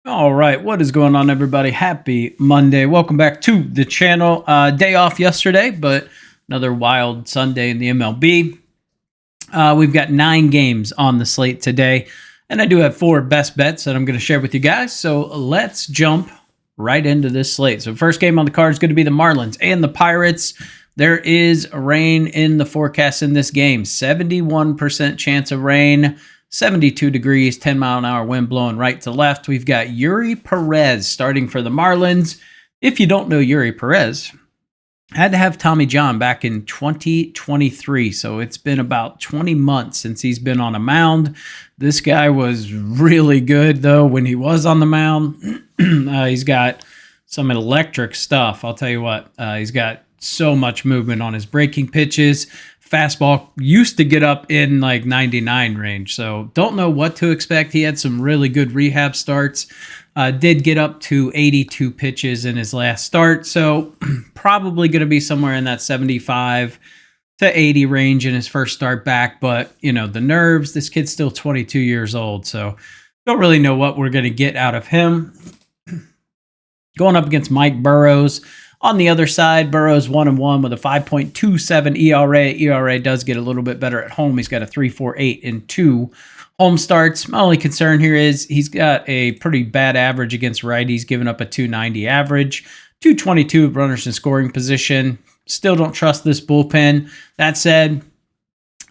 All right, what is going on, everybody? Happy Monday. Welcome back to the channel. Day off yesterday, but another wild Sunday in the MLB. We've got 9 games on the slate today, and I do have 4 best bets that I'm going to share with you guys. So let's jump right into this slate. So first game on the card is going to be the Marlins and the Pirates. There is rain in the forecast in this game. 71% chance of rain. 72 degrees, 10-mile-an-hour wind blowing right to left. We've got Yuri Perez starting for the Marlins. If you don't know Yuri Perez, had to have Tommy John back in 2023. So it's been about 20 months since he's been on a mound. This guy was really good, though, when he was on the mound. He's got some electric stuff. I'll tell you what, he's got so much movement on his breaking pitches. Fastball used to get up in like 99 range, so don't know what to expect. He had some really good rehab starts. Did get up to 82 pitches in his last start, so probably going to be somewhere in that 75 to 80 range in his first start back. But, you know, the nerves, this kid's still 22 years old, so don't really know what we're going to get out of him. Going up against Mike Burrows. On the other side, Burrows 1-1 with a 5.27 ERA. ERA does get a little bit better at home. He's got a 3.48 in 2 home starts. My only concern here is he's got a pretty bad average against righties, giving up a 290 average, 222 runners in scoring position. Still don't trust this bullpen. That said,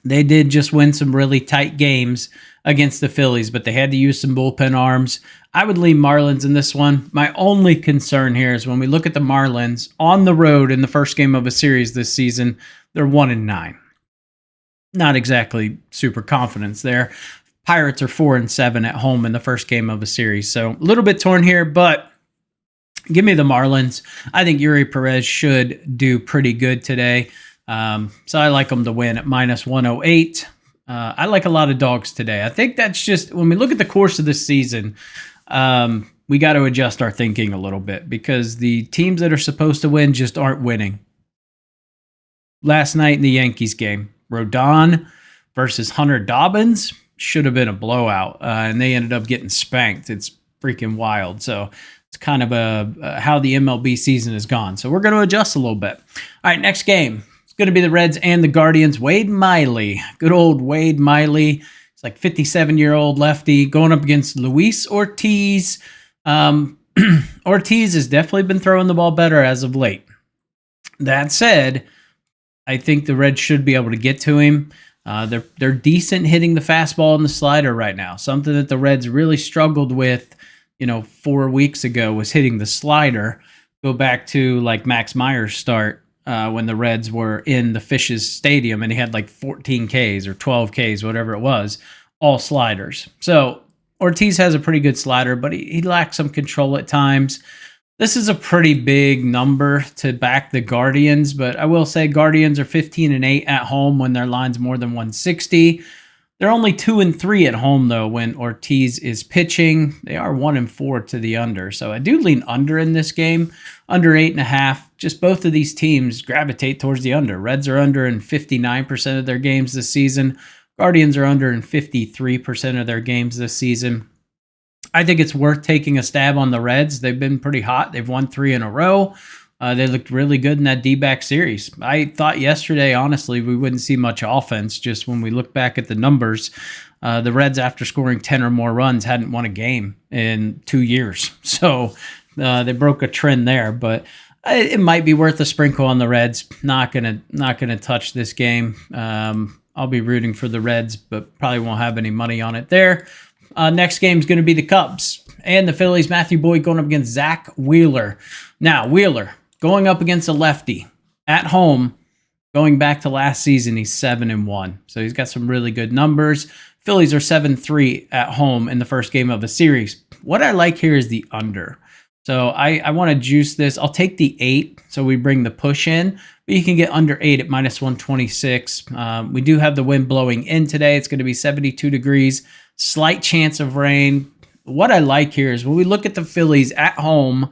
they did just win some really tight games against the Phillies, but they had to use some bullpen arms. I would lean Marlins in this one. My only concern here is when we look at the Marlins on the road in the first game of a series this season, they're 1-9. Not exactly super confidence there. Pirates are 4-7 at home in the first game of a series. So a little bit torn here, but give me the Marlins. I think Yuri Perez should do pretty good today. So I like them to win at -108. I like a lot of dogs today. I think that's just, when we look at the course of this season, we got to adjust our thinking a little bit because the teams that are supposed to win just aren't winning. Last night in the Yankees game, Rodon versus Hunter Dobbins should have been a blowout, and they ended up getting spanked. It's freaking wild. So it's kind of how the MLB season has gone. So we're going to adjust a little bit. All right, next game. Going to be the Reds and the Guardians. Wade Miley, good old Wade Miley. He's like 57-year-old lefty going up against Luis Ortiz. Ortiz has definitely been throwing the ball better as of late. That said, I think the Reds should be able to get to him. They're decent hitting the fastball and the slider right now. Something that the Reds really struggled with, 4 weeks ago was hitting the slider. Go back to like Max Meyer's start. When the Reds were in the Fishes Stadium and he had like 14 Ks or 12 Ks, whatever it was, all sliders. So Ortiz has a pretty good slider, but he lacks some control at times. This is a pretty big number to back the Guardians, but I will say Guardians are 15-8 at home when their line's more than 160. They're only 2-3 at home, though, when Ortiz is pitching. They are 1-4 to the under. So I do lean under in this game, under 8.5. Just both of these teams gravitate towards the under. Reds are under in 59% of their games this season. Guardians are under in 53% of their games this season. I think it's worth taking a stab on the Reds. They've been pretty hot. They've won 3 in a row. They looked really good in that D-back series. I thought yesterday, honestly, we wouldn't see much offense. Just when we look back at the numbers, the Reds, after scoring 10 or more runs, hadn't won a game in 2 years. So they broke a trend there. But it might be worth a sprinkle on the Reds. Not gonna touch this game. I'll be rooting for the Reds, but probably won't have any money on it there. Next game is going to be the Cubs and the Phillies. Matthew Boyd going up against Zach Wheeler. Now, Wheeler going up against a lefty at home. Going back to last season, he's 7-1. So he's got some really good numbers. Phillies are 7-3 at home in the first game of a series. What I like here is the under. So I want to juice this. I'll take the 8, so we bring the push in. But you can get under 8 at -126. We do have the wind blowing in today. It's going to be 72 degrees. Slight chance of rain. What I like here is when we look at the Phillies at home,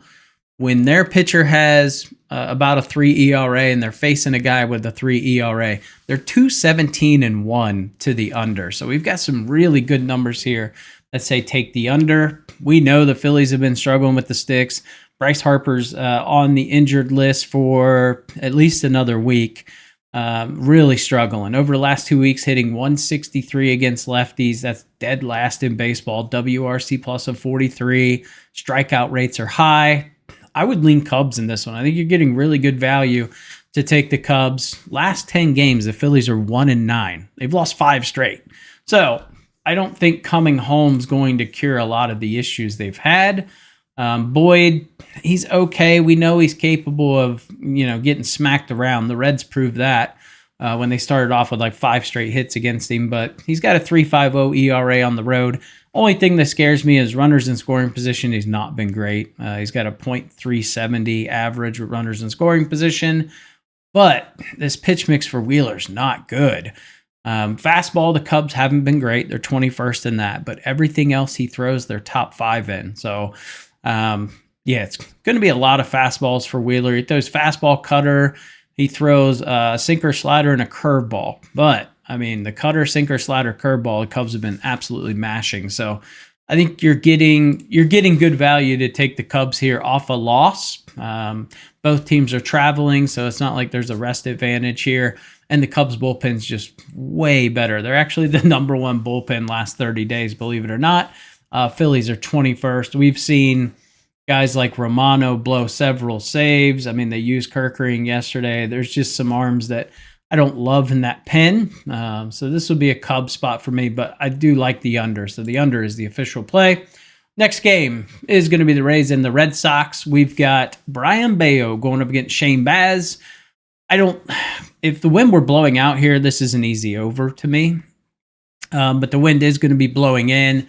when their pitcher has about a 3 ERA and they're facing a guy with a 3 ERA, they're 2-17-1 to the under. So we've got some really good numbers here that say take the under. We know the Phillies have been struggling with the sticks. Bryce Harper's on the injured list for at least another week. Really struggling. Over the last 2 weeks, hitting 163 against lefties. That's dead last in baseball. WRC plus of 43. Strikeout rates are high. I would lean Cubs in this one. I think you're getting really good value to take the Cubs. Last 10 games, the Phillies are 1-9. They've lost 5 straight. So I don't think coming home's going to cure a lot of the issues they've had. Boyd, he's okay. We know he's capable of, getting smacked around. The Reds proved that when they started off with like 5 straight hits against him, but he's got a 3.50 ERA on the road. Only thing that scares me is runners in scoring position. He's not been great. He's got a .370 average with runners in scoring position, but this pitch mix for Wheeler's not good. Fastball, the Cubs haven't been great. They're 21st in that, but everything else he throws, they're top 5 in. So, it's going to be a lot of fastballs for Wheeler. He throws fastball, cutter. He throws sinker, slider, and a curveball. But, the cutter, sinker, slider, curveball, the Cubs have been absolutely mashing. So I think you're getting good value to take the Cubs here off a loss. Both teams are traveling, so it's not like there's a rest advantage here. And the Cubs bullpen's just way better. They're actually the number 1 bullpen last 30 days, believe it or not. Phillies are 21st. We've seen guys like Romano blow several saves. They used Kerkering yesterday. There's just some arms that I don't love in that pen. So this will be a Cubs spot for me, but I do like the under. So the under is the official play. Next game is going to be the Rays and the Red Sox. We've got Brian Bayo going up against Shane Baz. If the wind were blowing out here, this is an easy over to me. But the wind is going to be blowing in.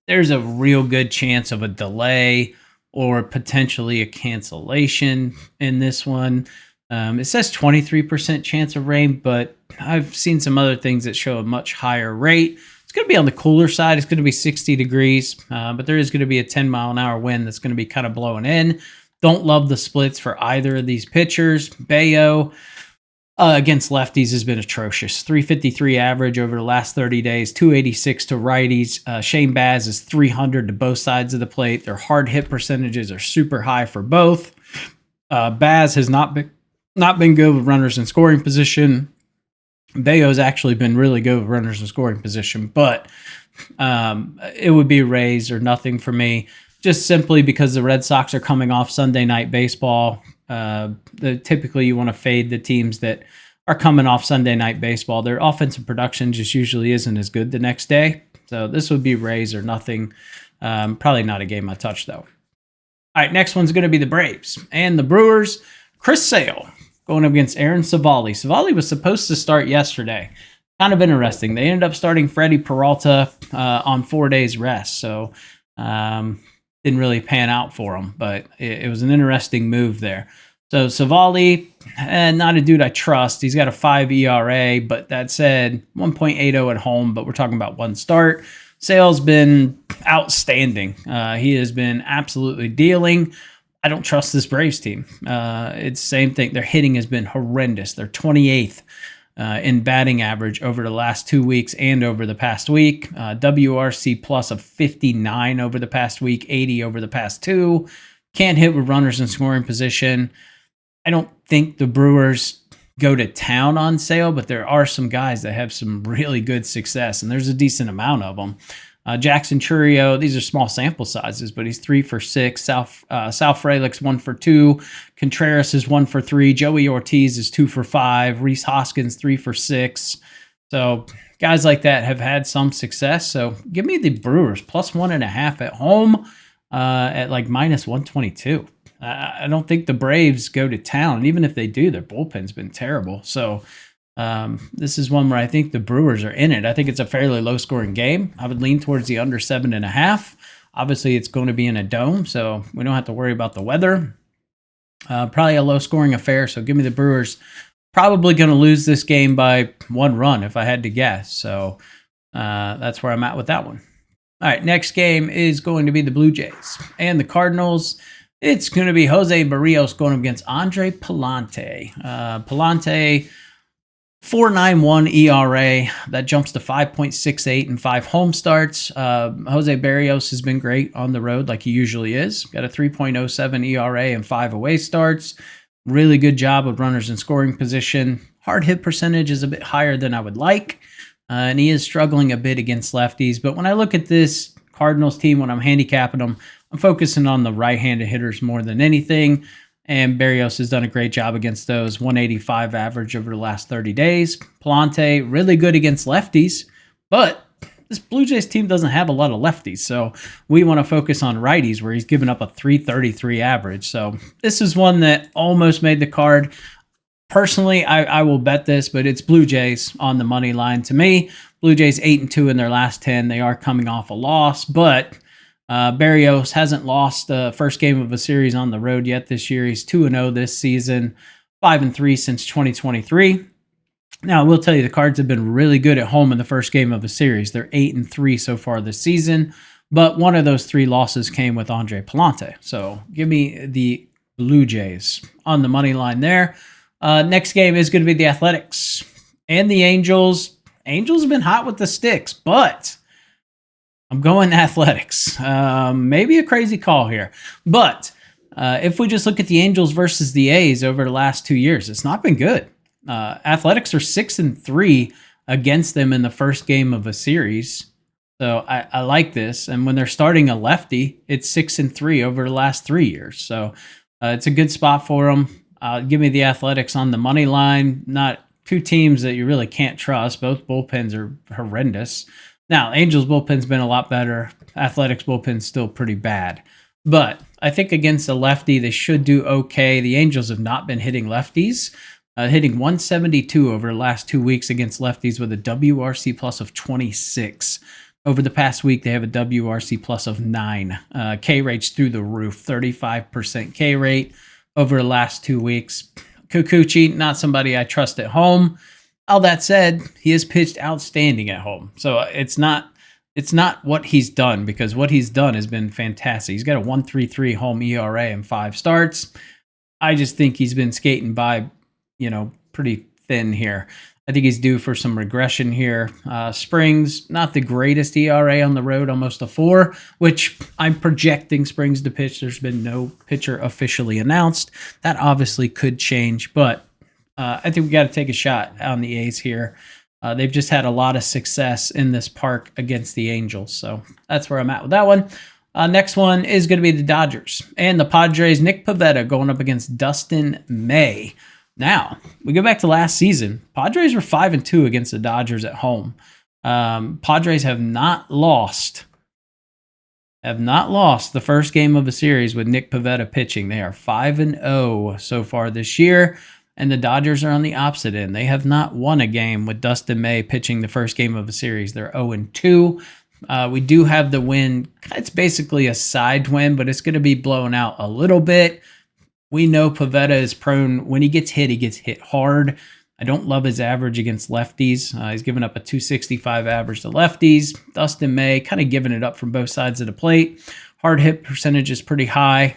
There's a real good chance of a delay or potentially a cancellation in this one. It says 23% chance of rain, but I've seen some other things that show a much higher rate. It's going to be on the cooler side. It's going to be 60 degrees, but there is going to be a 10-mile-an-hour wind that's going to be kind of blowing in. Don't love the splits for either of these pitchers. Bayo against lefties has been atrocious. 353 average over the last 30 days, 286 to righties. Shane Baz is 300 to both sides of the plate. Their hard hit percentages are super high for both. Baz has not been good with runners in scoring position. Bayo's actually been really good with runners in scoring position, but it would be Rays or nothing for me, just simply because the Red Sox are coming off Sunday Night Baseball. Typically, you want to fade the teams that are coming off Sunday Night Baseball. Their offensive production just usually isn't as good the next day. So this would be Rays or nothing. Probably not a game I touch, though. All right, next one's going to be the Braves and the Brewers. Chris Sale going up against Aaron Savali. Savali was supposed to start yesterday. Kind of interesting. They ended up starting Freddie Peralta on 4 days rest. So didn't really pan out for him, but it was an interesting move there. So Savali, not a dude I trust. He's got a 5 ERA, but that said, 1.80 at home, but we're talking about one start. Sale's been outstanding. He has been absolutely dealing. I don't trust this Braves team. It's the same thing. Their hitting has been horrendous. They're 28th in batting average over the last 2 weeks and over the past week. WRC plus of 59 over the past week, 80 over the past 2. Can't hit with runners in scoring position. I don't think the Brewers go to town on Sale, but there are some guys that have some really good success, and there's a decent amount of them. Jackson Churio, these are small sample sizes, but he's 3 for 6. Sal Frelick's 1 for 2. Contreras is 1 for 3. Joey Ortiz is 2 for 5. Rhys Hoskins 3 for 6. So guys like that have had some success. So give me the Brewers plus 1.5 at home at like minus 122. I don't think the Braves go to town. And even if they do, their bullpen's been terrible. So this is one where I think the Brewers are in it. I think it's a fairly low-scoring game. I would lean towards the under 7.5. Obviously, it's going to be in a dome, so we don't have to worry about the weather. Probably a low-scoring affair, so give me the Brewers. Probably going to lose this game by 1 run, if I had to guess. So that's where I'm at with that one. All right, next game is going to be the Blue Jays and the Cardinals. It's going to be Jose Barrios going up against Andre Pallante. Pallante 4.91 ERA. That jumps to 5.68 in 5 home starts. Jose Barrios has been great on the road like he usually is. Got a 3.07 ERA and 5 away starts. Really good job with runners in scoring position. Hard hit percentage is a bit higher than I would like. And he is struggling a bit against lefties. But when I look at this Cardinals team, when I'm handicapping them, I'm focusing on the right-handed hitters more than anything. And Barrios has done a great job against those. 185 average over the last 30 days. Palante, really good against lefties. But this Blue Jays team doesn't have a lot of lefties. So we want to focus on righties, where he's given up a 333 average. So this is one that almost made the card. Personally, I will bet this, but it's Blue Jays on the money line to me. Blue Jays 8-2 in their last 10. They are coming off a loss, but Barrios hasn't lost the first game of a series on the road yet this year. He's 2-0 this season, 5-3 since 2023. Now, I will tell you, the Cards have been really good at home in the first game of a series. They're 8-3 so far this season, but one of those 3 losses came with Andre Palante. So give me the Blue Jays on the money line there. Next game is going to be the Athletics and the Angels. Angels have been hot with the sticks, but I'm going Athletics. Maybe a crazy call here. But if we just look at the Angels versus the A's over the last 2 years, it's not been good. Athletics are 6-3 against them in the first game of a series. So I like this. And when they're starting a lefty, it's 6-3 over the last 3 years. So it's a good spot for them. Give me the Athletics on the money line. Not two teams that you really can't trust. Both bullpens are horrendous. Now, Angels bullpen's been a lot better. Athletics bullpen's still pretty bad. But I think against a lefty, they should do okay. The Angels have not been hitting lefties. Hitting 172 over the last 2 weeks against lefties with a WRC plus of 26. Over the past week, they have a WRC plus of 9. K rate's through the roof, 35% K rate over the last 2 weeks. Kikuchi, not somebody I trust at home. All that said, he has pitched outstanding at home. So it's not what he's done, because what he's done has been fantastic. He's got a 1.33 home ERA in 5 starts. I just think he's been skating by, pretty thin here. I think he's due for some regression here. Springs, not the greatest ERA on the road, almost a 4, which I'm projecting Springs to pitch. There's been no pitcher officially announced. That obviously could change, but I think we got to take a shot on the A's here. They've just had a lot of success in this park against the Angels, so that's where I'm at with that one. Next one is going to be the Dodgers and the Padres. Nick Pivetta going up against Dustin May. Now, we go back to last season. Padres were 5-2 against the Dodgers at home. Padres have not lost the first game of a series with Nick Pivetta pitching. They are 5-0 so far this year, and the Dodgers are on the opposite end. They have not won a game with Dustin May pitching the first game of a series. They're 0-2. We do have the win. It's basically a side win, but it's going to be blown out a little bit. We know Pivetta is prone. When he gets hit hard. I don't love his average against lefties. He's given up a 265 average to lefties. Dustin May kind of giving it up from both sides of the plate. Hard hit percentage is pretty high.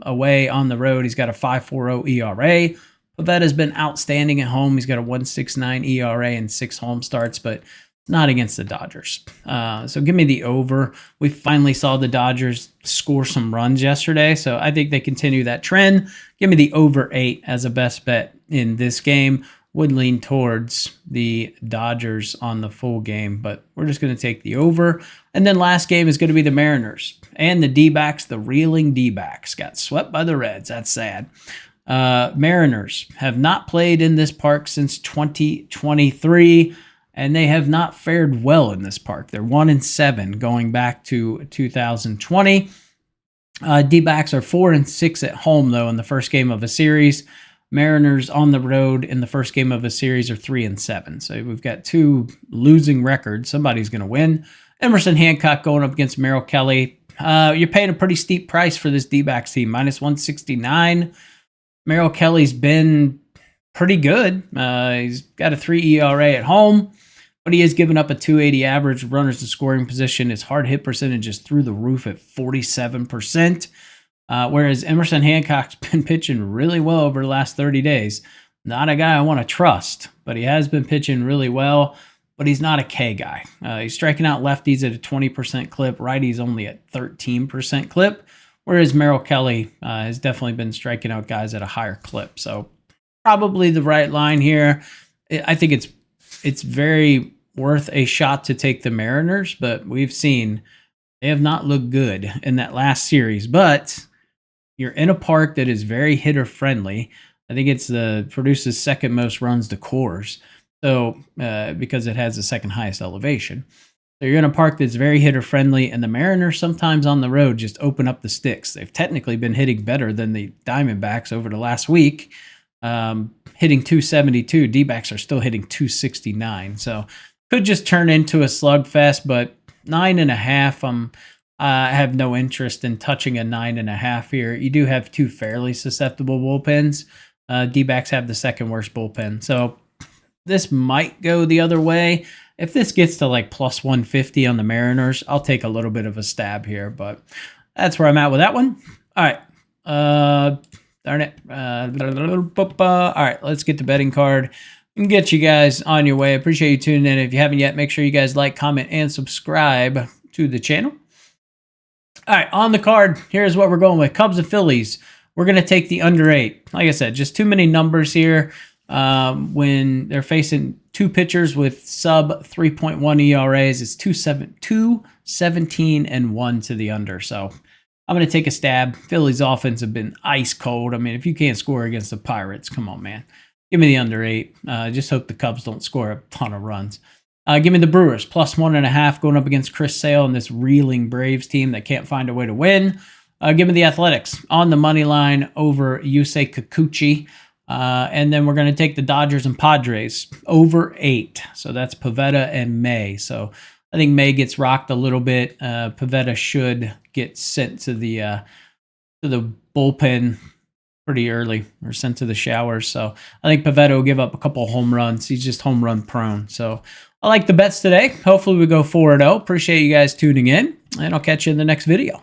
Away on the road, he's got a 5.40 ERA. Pivetta's been outstanding at home. He's got a 1.69 ERA and 6 home starts, but not against the Dodgers. So give me the over. We finally saw the Dodgers score some runs yesterday, so I think they continue that trend. Give me the over 8 as a best bet in this game. Would lean towards the Dodgers on the full game, but we're just going to take the over. And then last game is going to be the Mariners and the D-backs. The reeling D-backs got swept by the Reds. That's sad. Mariners have not played in this park since 2023. And they have not fared well in this park. They're 1-7 going back to 2020. D-backs are 4-6 at home, though, in the first game of a series. Mariners on the road in the first game of a series are 3-7. So we've got 2 losing records. Somebody's going to win. Emerson Hancock going up against Merrill Kelly. You're paying a pretty steep price for this D-backs team, -169. Merrill Kelly's been pretty good. He's got a 3 ERA at home, but he has given up a 280 average. Runners in scoring position. His hard hit percentage is through the roof at 47%. Whereas Emerson Hancock's been pitching really well over the last 30 days. not a guy I want to trust, but he has been pitching really well. But he's not a K guy. He's striking out lefties at a 20% clip, righties only at 13% clip, whereas Merrill Kelly has definitely been striking out guys at a higher clip. So probably the right line here. I think it's very worth a shot to take the Mariners, but we've seen they have not looked good in that last series. But you're in a park that is very hitter friendly. I think it's produces second most runs to Coors. So, because it has the second highest elevation. So you're in a park that's very hitter friendly, and the Mariners sometimes on the road just open up the sticks. They've technically been hitting better than the Diamondbacks over the last week, hitting 272. D-backs are still hitting 269. So could just turn into a slugfest, but 9.5, I have no interest in touching a 9.5 here. You do have two fairly susceptible bullpens. D-backs have the second worst bullpen. So this might go the other way. If this gets to like plus 150 on the Mariners, I'll take a little bit of a stab here, but that's where I'm at with that one. All right. Darn it. All right, let's get the betting card and get you guys on your way. Appreciate you tuning in. If you haven't yet, make sure you guys like, comment, and subscribe to the channel. All right, on the card, here's what we're going with. Cubs and Phillies. We're going to take the under 8. Like I said, just too many numbers here. When they're facing two pitchers with sub 3.1 ERAs, it's 2.17 and 1 to the under. So I'm going to take a stab. Phillies offense have been ice cold. I mean, if you can't score against the Pirates, come on, man. Give me the under 8. Just hope the Cubs don't score a ton of runs. Give me the Brewers, plus 1.5, going up against Chris Sale and this reeling Braves team that can't find a way to win. Give me the Athletics on the money line over Yusei Kikuchi. And then we're going to take the Dodgers and Padres over 8. So that's Pivetta and May. So I think May gets rocked a little bit. Pivetta should get sent to the bullpen pretty early, or sent to the showers. So I think Pivetta will give up a couple home runs. He's just home run prone. So I like the bets today. Hopefully we go 4-0. Appreciate you guys tuning in, and I'll catch you in the next video.